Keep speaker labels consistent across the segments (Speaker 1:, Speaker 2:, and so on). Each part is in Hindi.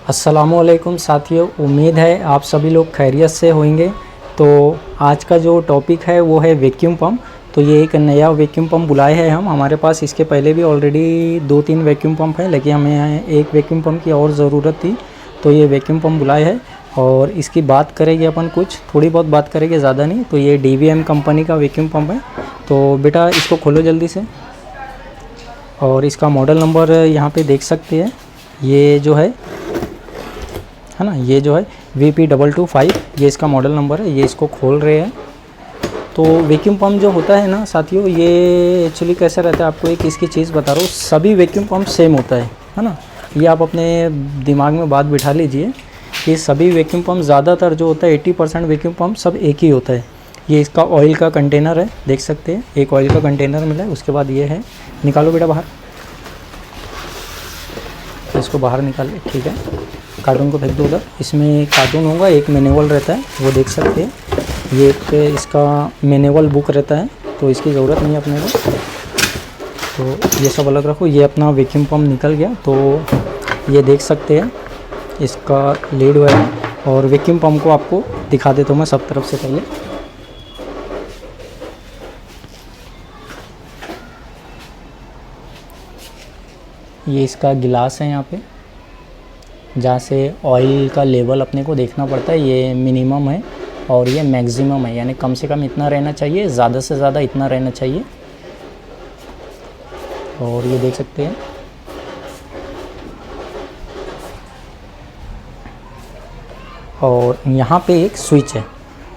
Speaker 1: अस्सलामुअलैकुम साथियों, उम्मीद है आप सभी लोग खैरियत से होंगे। तो आज का जो टॉपिक है वो है वैक्यूम पंप। तो ये एक नया वैक्यूम पंप बुलाए हैं हम हमारे पास। इसके पहले भी ऑलरेडी 2-3 वैक्यूम पंप है, लेकिन हमें एक वैक्यूम पंप की और ज़रूरत थी, तो ये वैक्यूम पंप बुलाए हैं। और इसकी बात करेंगे अपन, कुछ थोड़ी बहुत बात करेंगे, ज़्यादा नहीं। तो ये DVM कंपनी का वैक्यूम पंप है। तो बेटा इसको खोलो जल्दी से। और इसका मॉडल नंबर यहाँ पे देख सकते हैं, ये जो है ना, ये जो है VP225, ये इसका मॉडल नंबर है। ये इसको खोल रहे हैं। तो वैक्यूम पंप जो होता है ना साथियों, ये एक्चुअली कैसा रहता है, आपको एक इसकी चीज़ बता रहा हूँ। सभी वैक्यूम पंप सेम होता है ना। ये आप अपने दिमाग में बात बिठा लीजिए कि सभी वैक्यूम पंप, ज़्यादातर जो होता है 80% वैक्यूम पंप सब एक ही होता है। ये इसका ऑयल का कंटेनर है, देख सकते हैं, एक ऑयल का कंटेनर मिला है। उसके बाद ये है, निकालो बेटा बाहर, इसको बाहर निकालिए, ठीक है। कार्टून को फेंक दो उधर। इसमें कार्टून होगा, एक मैनुअल रहता है, वो देख सकते हैं। ये एक इसका मैनुअल बुक रहता है, तो इसकी ज़रूरत नहीं है अपने को। तो ये सब अलग रखो। ये अपना वैक्यूम पंप निकल गया। तो ये देख सकते हैं, इसका लीड है। और वैक्यूम पंप को आपको दिखा देता हूँ मैं सब तरफ से पहले। ये इसका गिलास है यहाँ पे, जहाँ से ऑयल का लेवल अपने को देखना पड़ता है। ये मिनिमम है और ये मैक्सिमम है, यानी कम से कम इतना रहना चाहिए, ज़्यादा से ज़्यादा इतना रहना चाहिए। और ये देख सकते हैं, और यहाँ पे एक स्विच है,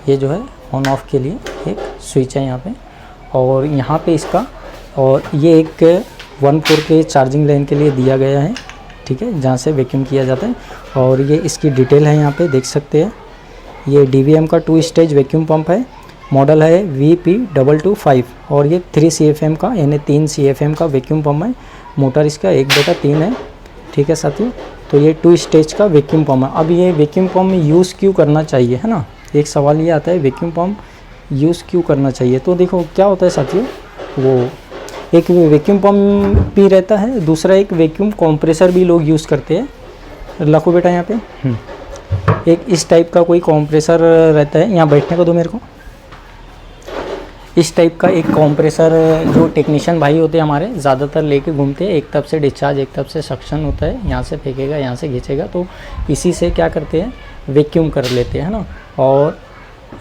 Speaker 1: ये जो है ऑन ऑफ के लिए एक स्विच है यहाँ पे। और यहाँ पे इसका, और ये एक 1/4 के चार्जिंग लाइन के लिए दिया गया है, ठीक है, जहाँ से वैक्यूम किया जाता है। और ये इसकी डिटेल है, यहाँ पे देख सकते हैं। ये DVM का 2 स्टेज वैक्यूम पंप है। मॉडल है VP225 और ये 3 CFM का, यानी 3 CFM का वैक्यूम पंप है। मोटर इसका 1/3 है, ठीक है साथियों। तो ये 2 स्टेज का वैक्यूम पंप है। अब ये वैक्यूम पंप यूज़ क्यों करना चाहिए, है ना, एक सवाल ये आता है, वैक्यूम पंप यूज़ क्यों करना चाहिए। तो देखो क्या होता है साथियों, वो एक वैक्यूम पंप भी रहता है, दूसरा एक वैक्यूम कंप्रेसर भी लोग यूज़ करते हैं। रखो बेटा यहाँ पे। एक इस टाइप का कोई कंप्रेसर रहता है, यहाँ बैठने को दो मेरे को। इस टाइप का एक कंप्रेसर जो टेक्नीशियन भाई होते हैं हमारे, ज़्यादातर लेके घूमते हैं। एक तरफ से डिस्चार्ज, एक तरफ से सक्शन होता है, यहाँ से फेंकेगा, यहाँ से खींचेगा। तो इसी से क्या करते हैं, वैक्यूम कर लेते हैं ना। और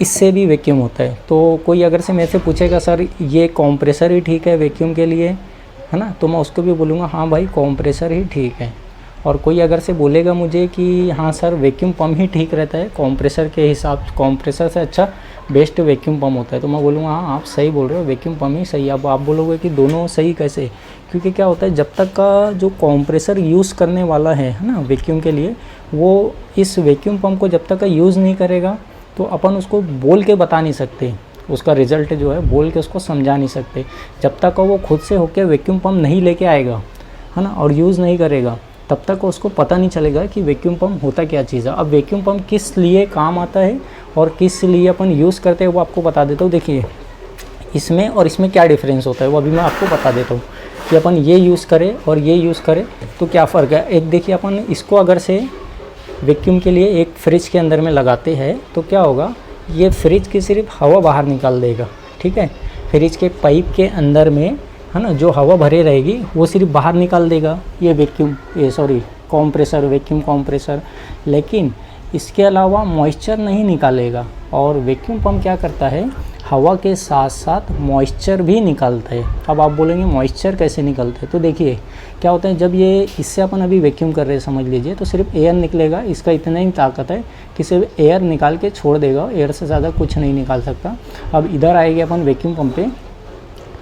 Speaker 1: इससे भी वैक्यूम होता है। तो कोई अगर से मेरे से पूछेगा सर ये कंप्रेसर ही ठीक है वैक्यूम के लिए, है ना, तो मैं उसको भी बोलूँगा हाँ भाई कंप्रेसर ही ठीक है। और कोई अगर से बोलेगा मुझे कि हाँ सर वैक्यूम पंप ही ठीक रहता है कंप्रेसर के हिसाब, कंप्रेसर से अच्छा बेस्ट वैक्यूम पंप होता है, तो मैं बोलूँगा हाँ आप सही बोल रहे हो, वैक्यूम पंप ही सही है। अब आप बोलोगे कि दोनों सही कैसे, क्योंकि क्या होता है, जब तक का जो कंप्रेसर यूज़ करने वाला है ना वैक्यूम के लिए, वो इस वैक्यूम पंप को जब तक का यूज़ नहीं करेगा, तो अपन उसको बोल के बता नहीं सकते, उसका रिज़ल्ट जो है बोल के उसको समझा नहीं सकते। जब तक वो खुद से होके वैक्यूम पंप नहीं लेके आएगा, है ना, और यूज़ नहीं करेगा, तब तक उसको पता नहीं चलेगा कि वैक्यूम पंप होता क्या चीज़ है। अब वैक्यूम पंप किस लिए काम आता है और किस लिए अपन यूज़ करते हैं, वो आपको बता देता हूँ। देखिए इसमें और इसमें क्या डिफरेंस होता है, वो अभी मैं आपको बता देता हूँ कि अपन ये यूज़ करें और ये यूज़ करें तो क्या फ़र्क है। एक देखिए, अपन इसको अगर से वैक्यूम के लिए एक फ्रिज के अंदर में लगाते हैं तो क्या होगा, ये फ्रिज की सिर्फ हवा बाहर निकाल देगा, ठीक है। फ्रिज के पाइप के अंदर में, है ना, जो हवा भरे रहेगी वो सिर्फ बाहर निकाल देगा ये कंप्रेसर, वैक्यूम कंप्रेसर। लेकिन इसके अलावा मॉइस्चर नहीं निकालेगा। और वैक्यूम पंप क्या करता है, हवा के साथ साथ मॉइस्चर भी निकालता है। अब आप बोलेंगे मॉइस्चर कैसे निकलता है, तो देखिए क्या होता है, जब ये इससे अपन अभी वैक्यूम कर रहे हैं समझ लीजिए, तो सिर्फ एयर निकलेगा। इसका इतना ही ताकत है कि सिर्फ एयर निकाल के छोड़ देगा, एयर से ज़्यादा कुछ नहीं निकाल सकता। अब इधर आएंगे अपन वैक्यूम पंप पे,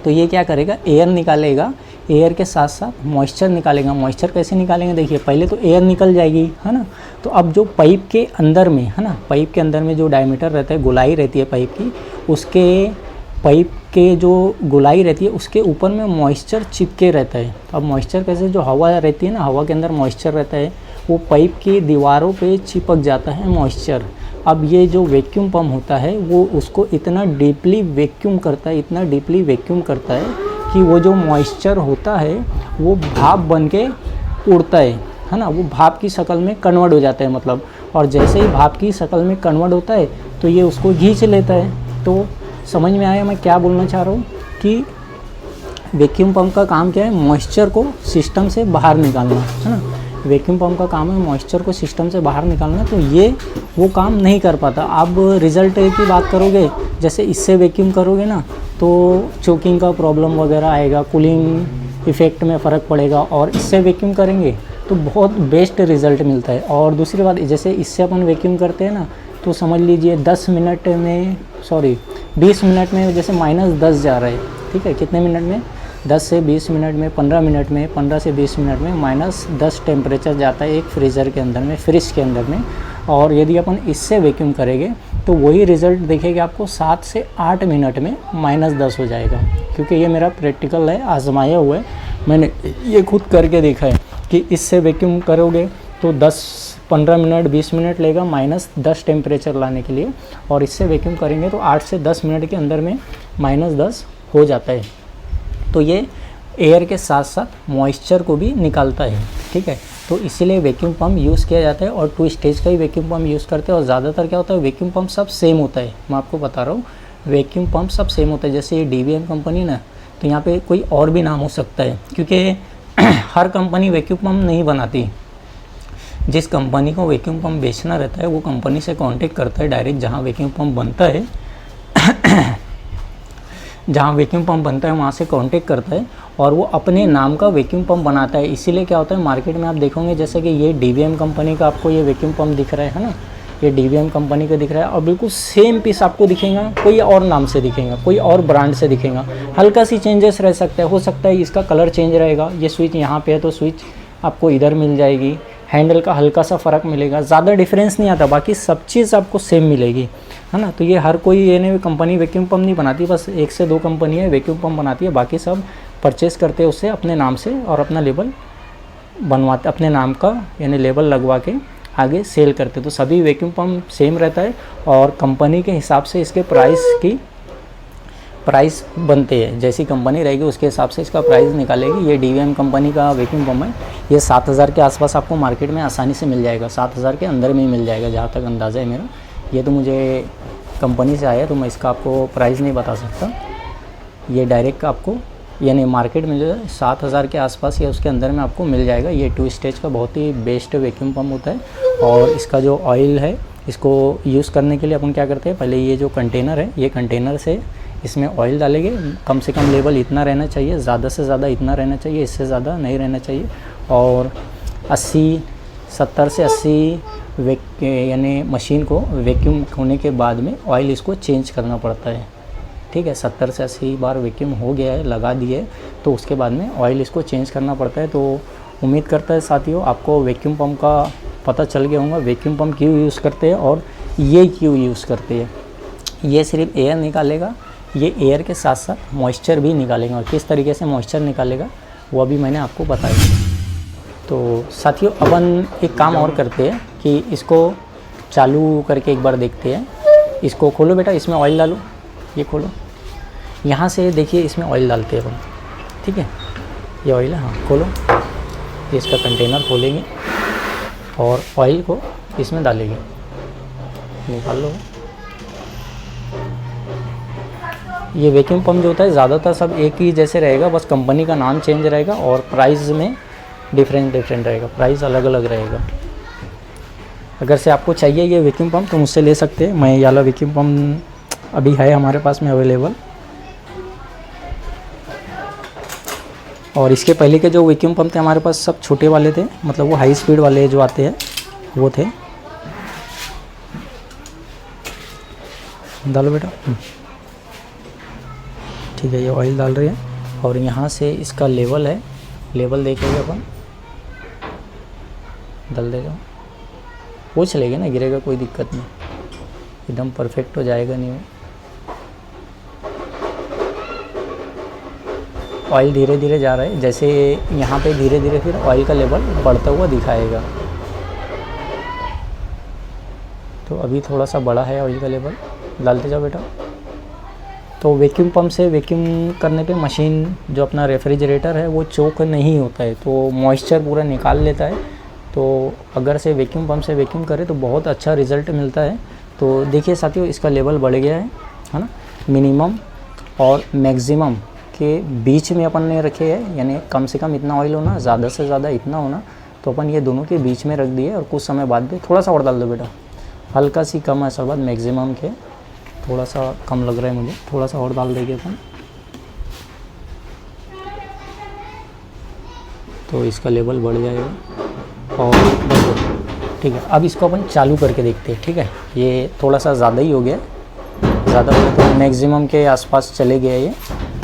Speaker 1: तो ये क्या करेगा, एयर निकालेगा, एयर के साथ साथ मॉइस्चर निकालेगा। मॉइस्चर कैसे निकालेंगे, देखिए पहले तो एयर निकल जाएगी, है ना। तो अब जो पाइप के अंदर में, है ना, पाइप के अंदर में जो डायमीटर रहता है, गोलाई रहती है पाइप की, उसके पाइप के जो गोलाई रहती है उसके ऊपर में मॉइस्चर चिपके रहता है। अब मॉइस्चर कैसे, जो हवा रहती है ना, हवा के अंदर मॉइस्चर रहता है, वो पाइप की दीवारों पे चिपक जाता है मॉइस्चर। अब ये जो वैक्यूम पंप होता है वो उसको इतना डीपली वैक्यूम करता है, इतना डीपली वैक्यूम करता है कि वो जो मॉइस्चर होता है वो भाप बन के उड़ता है है ना, वो भाप की शक्ल में कन्वर्ट हो जाता है मतलब, और जैसे ही भाप की शक्ल में कन्वर्ट होता है तो ये उसको खींच लेता है। तो समझ में आया मैं क्या बोलना चाह रहा हूँ कि वैक्यूम पंप का काम क्या है, मॉइस्चर को सिस्टम से बाहर निकालना, है ना। वैक्यूम पंप का काम है मॉइस्चर को सिस्टम से बाहर निकालना, तो ये वो काम नहीं कर पाता। आप रिज़ल्ट की बात करोगे, जैसे इससे वैक्यूम करोगे ना तो चोकिंग का प्रॉब्लम वगैरह आएगा, कूलिंग इफ़ेक्ट में फ़र्क पड़ेगा, और इससे वैक्यूम करेंगे तो बहुत बेस्ट रिज़ल्ट मिलता है। और दूसरी बात, जैसे इससे अपन वैक्यूम करते हैं ना, तो समझ लीजिए 20 मिनट में जैसे -10 जा रहा है, ठीक है, कितने मिनट में, 10 से 20 मिनट में, 15 मिनट में, 15 से 20 मिनट में -10 टेम्परेचर जाता है एक फ्रीज़र के अंदर में, फ्रिज के अंदर में। और यदि अपन इससे वैक्यूम करेंगे तो वही रिज़ल्ट देखेगा आपको 7 से 8 मिनट में -10 हो जाएगा, क्योंकि ये मेरा प्रैक्टिकल है, आजमाया हुआ है, मैंने ये खुद करके देखा है कि इससे वैक्यूम करोगे तो 15 मिनट 20 मिनट लेगा -10 टेम्परेचर लाने के लिए, और इससे वैक्यूम करेंगे तो 8 से 10 मिनट के अंदर में -10 हो जाता है। तो ये एयर के साथ साथ मॉइस्चर को भी निकालता है, ठीक है। तो इसीलिए वैक्यूम पम्प यूज़ किया जाता है, और 2 स्टेज का ही वैक्यूम पम्प यूज़ करते हैं। और ज़्यादातर क्या होता है, वैक्यूम पम्प सब सेम होता है, मैं आपको बता रहा हूँ, वैक्यूम पम्प सब सेम होता है। जैसे ये DVM कंपनी ना, तो यहाँ पे कोई और भी नाम हो सकता है, क्योंकि हर कंपनी वैक्यूम पम्प नहीं बनाती। जिस कंपनी को वैक्यूम पम्प बेचना रहता है वो कंपनी से कांटेक्ट करता है डायरेक्ट, जहाँ वैक्यूम पम्प बनता है जहाँ वैक्यूम पम्प बनता है वहाँ से कांटेक्ट करता है, और वो अपने नाम का वैक्यूम पम्प बनाता है। इसीलिए क्या होता है, मार्केट में आप देखोगे जैसे कि ये DVM कंपनी का आपको ये वैक्यूम पम्प दिख रहा है ना, ये DVM कंपनी का दिख रहा है, और बिल्कुल सेम पीस आपको दिखेगा, कोई और नाम से दिखेगा, कोई और ब्रांड से दिखेगा, हल्का सी चेंजेस रह सकता है, हो सकता है इसका कलर चेंज रहेगा, ये स्विच यहाँ पे है तो स्विच आपको इधर मिल जाएगी, हैंडल का हल्का सा फ़र्क मिलेगा, ज़्यादा डिफरेंस नहीं आता, बाकी सब चीज़ आपको सेम मिलेगी, है ना। तो ये हर कोई ये नहीं कंपनी वैक्यूम पम्प नहीं बनाती, बस 1 से 2 कंपनी है वैक्यूम पम्प बनाती है, बाकी सब परचेज़ करते हैं उससे अपने नाम से, और अपना लेबल बनवाते, अपने नाम का यानी लेबल लगवा के आगे सेल करते। तो सभी वैक्यूम पम्प सेम रहता है, और कंपनी के हिसाब से इसके प्राइस बनते हैं, जैसी कंपनी रहेगी उसके हिसाब से इसका प्राइस निकालेगी। ये DVM कंपनी का वैक्यूम पम्प है, ये 7000 के आसपास आपको मार्केट में आसानी से मिल जाएगा, 7000 के अंदर में ही मिल जाएगा जहाँ तक अंदाज़ा है मेरा। ये तो मुझे कंपनी से आया तो मैं इसका आपको प्राइस नहीं बता सकता, ये डायरेक्ट आपको यानी मार्केट में जो है 7000 के आसपास या उसके अंदर में आपको मिल जाएगा। ये 2 स्टेज का बहुत ही बेस्ट वैक्यूम पम्प होता है, और इसका जो ऑयल है इसको यूज़ करने के लिए अपन क्या करते हैं, पहले ये जो कंटेनर है, ये कंटेनर से इसमें ऑयल डालेंगे, कम से कम लेवल इतना रहना चाहिए, ज़्यादा से ज़्यादा इतना रहना चाहिए, इससे ज़्यादा नहीं रहना चाहिए। और 70 से 80 यानी मशीन को वैक्यूम होने के बाद में ऑयल इसको चेंज करना पड़ता है, ठीक है। 70 से 80 बार वैक्यूम हो गया है, लगा दिए, तो उसके बाद में ऑयल इसको चेंज करना पड़ता है। तो उम्मीद करता है साथियों आपको वैक्यूम पम्प का पता चल गया होगा, वैक्यूम पम्प क्यों यूज़ करते हैं और ये क्यों यूज़ करते हैं। ये सिर्फ एयर निकालेगा, ये एयर के साथ साथ मॉइस्चर भी निकालेगा, और किस तरीके से मॉइस्चर निकालेगा वो अभी मैंने आपको बताया। तो साथियों अपन एक काम और करते हैं कि इसको चालू करके एक बार देखते हैं। इसको खोलो बेटा, इसमें ऑयल डालो, ये खोलो, यहाँ से देखिए इसमें ऑयल डालते हैं अपन, ठीक है। ये ऑयल है, हाँ खोलो, ये इसका कंटेनर खोलेंगे और ऑयल को इसमें डालेंगे, निकाल लो। ये वैक्यूम पंप जो होता है ज़्यादातर सब एक ही जैसे रहेगा, बस कंपनी का नाम चेंज रहेगा और प्राइस में डिफरेंट रहेगा, प्राइस अलग अलग रहेगा। अगर से आपको चाहिए ये वैक्यूम पंप तो मुझसे ले सकते हैं, मैं ये वाला वैक्यूम पंप अभी है हमारे पास में अवेलेबल। और इसके पहले के जो वैक्यूम पंप थे हमारे पास सब छोटे वाले थे, मतलब वो हाई स्पीड वाले जो आते हैं वो थे। डालो बेटा, ठीक है। ये ऑयल डाल रही है और यहाँ से इसका लेवल है, लेवल देखेंगे अपन, डाल देगा, वो चलेगा ना, गिरेगा कोई दिक्कत नहीं, एकदम परफेक्ट हो जाएगा। नहीं ऑयल धीरे धीरे जा रहा है, जैसे यहाँ पे धीरे धीरे फिर ऑयल का लेवल बढ़ता हुआ दिखाएगा। तो अभी थोड़ा सा बड़ा है ऑयल का लेवल, डालते जाओ बेटा। तो वैक्यूम पंप से वैक्यूम करने पे मशीन जो अपना रेफ्रिजरेटर है वो चोक नहीं होता है, तो मॉइस्चर पूरा निकाल लेता है। तो अगर से वैक्यूम पंप से वैक्यूम करें तो बहुत अच्छा रिज़ल्ट मिलता है। तो देखिए साथियों, इसका लेवल बढ़ गया है ना। मिनिमम और मैक्सिमम के बीच में अपन ने रखे हैं, यानी कम से कम इतना ऑयल होना, ज़्यादा से ज़्यादा इतना होना। तो अपन ये दोनों के बीच में रख दिए और कुछ समय बाद भी थोड़ा सा और डाल दो बेटा, हल्का सी कम ऐसा बाद मैक्सिमम के, थोड़ा सा कम लग रहा है मुझे, थोड़ा सा और डाल देंगे अपन। तो इसका लेवल बढ़ जाएगा और ठीक है। अब इसको अपन चालू करके देखते हैं, ठीक है। ये थोड़ा सा ज़्यादा ही हो गया, ज़्यादा हो गया तो मैक्सिमम के आसपास चले गया ये।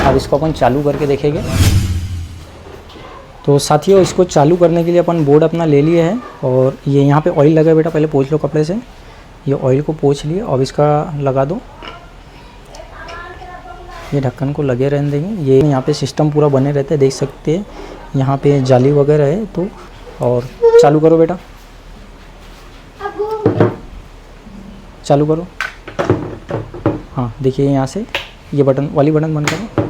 Speaker 1: अब इसको अपन चालू करके देखेंगे। तो साथियों, इसको चालू करने के लिए अपन बोर्ड अपना ले लिए है और ये यहाँ पे ऑयल लगा है बेटा, पहले पोंछ लो कपड़े से। ये ऑयल को पोंछ लिए, अब इसका लगा दो। ये ढक्कन को लगे रहने देंगे। ये यहाँ पे सिस्टम पूरा बने रहते हैं, देख सकते हैं यहाँ पे जाली वगैरह है। तो और चालू करो बेटा, चालू करो। हाँ देखिए, यहाँ से ये बटन वाली बटन बंद करो।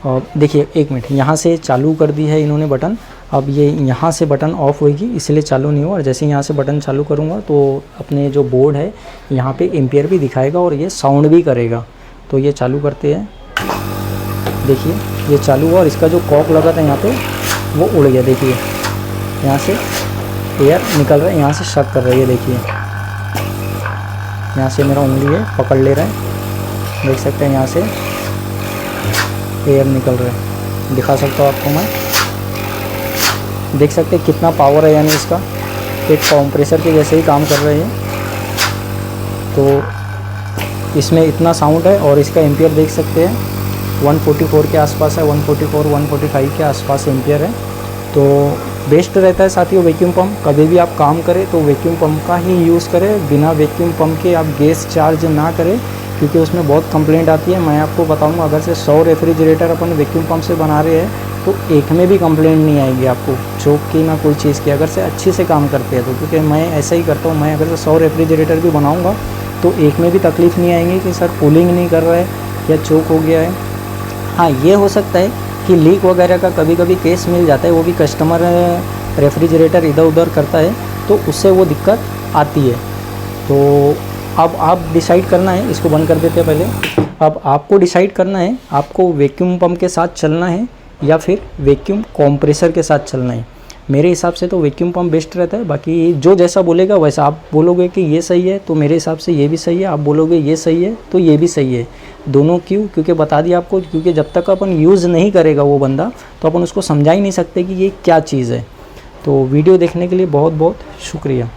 Speaker 1: और देखिए 1 मिनट, यहाँ से चालू कर दी है इन्होंने बटन। अब ये यहाँ से बटन ऑफ होगी, इसलिए चालू नहीं हुआ। और जैसे यहाँ से बटन चालू करूँगा तो अपने जो बोर्ड है यहाँ पे एम्पियर भी दिखाएगा और ये साउंड भी करेगा। तो ये चालू करते हैं। देखिए ये चालू हुआ और इसका जो कॉक लगा था यहाँ पे वो उड़ गया। देखिए यहाँ से एयर निकल रहा है, यहाँ से शक कर रही है। देखिए यहाँ से मेरा उंगली है पकड़ ले रहा है, देख सकते हैं यहाँ से एयर निकल रहा है। दिखा सकता हूँ आपको मैं, देख सकते हैं कितना पावर है, यानी इसका एक कंप्रेसर के जैसे ही काम कर रहे हैं। तो इसमें इतना साउंड है और इसका एम्पियर देख सकते हैं 144 के आसपास है, 144 145 के आसपास एम्पियर है। तो बेस्ट रहता है साथियों वैक्यूम पंप। कभी भी आप काम करें तो वैक्यूम पंप का ही यूज़ करें, बिना वैक्यूम पंप के आप गैस चार्ज ना करें, क्योंकि उसमें बहुत कंप्लेंट आती है। मैं आपको बताऊंगा, अगर से 100 रेफ्रिजरेटर अपन वैक्यूम पंप से बना रहे हैं तो एक में भी कंप्लेंट नहीं आएगी आपको, चोक की ना कोई चीज़ की, अगर से अच्छे से काम करते हैं तो। क्योंकि मैं ऐसा ही करता हूँ, मैं अगर से 100 रेफ्रिजरेटर भी बनाऊँगा तो एक में भी तकलीफ़ नहीं आएंगी कि सर कूलिंग नहीं कर रहा है या चोक हो गया है। हाँ, ये हो सकता है कि लीक वगैरह का कभी कभी केस मिल जाता है, वो भी कस्टमर रेफ्रिजरेटर इधर उधर करता है तो उससे वो दिक्कत आती है। तो अब आप डिसाइड करना है, इसको बंद कर देते हैं पहले। अब आपको डिसाइड करना है, आपको वैक्यूम पंप के साथ चलना है या फिर वैक्यूम कंप्रेसर के साथ चलना है। मेरे हिसाब से तो वैक्यूम पंप बेस्ट रहता है। बाकी जो जैसा बोलेगा वैसा, आप बोलोगे कि ये सही है तो मेरे हिसाब से ये भी सही है, आप बोलोगे ये सही है तो ये भी सही है। दोनों क्यों? क्योंकि बता दिया आपको, क्योंकि जब तक अपन यूज़ नहीं करेगा वो बंदा तो अपन उसको समझा ही नहीं सकते कि ये क्या चीज़ है। तो वीडियो देखने के लिए बहुत बहुत शुक्रिया।